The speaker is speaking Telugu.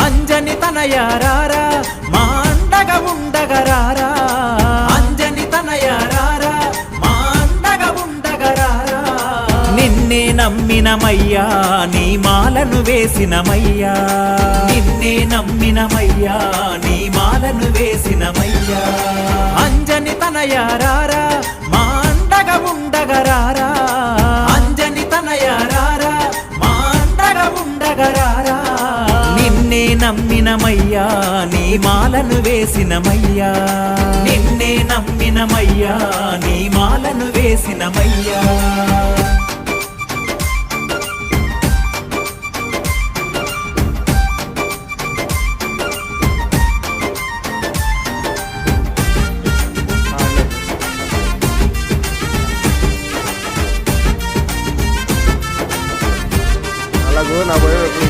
అంజని తనయారారా మా అండగా ఉండగరారా అంజని తనయారారా మా అండగా ఉండగరారా నిన్నే నమ్మినమయ్యా నీ మాలను వేసినమయ్యా నిన్నే నమ్మినమయ్యా నీ మాలను వేసినమయ్యా అంజని తనయారారా మా అండగా ఉండగరారా అంజని తనయారారా మా అండగా ఉండగరారా నిన్నే నమ్మినమయ్యా నీ మాలను వేసినమయ్యా నిన్నే నమ్మినమయ్యా నీ మాలను వేసినమయ్యా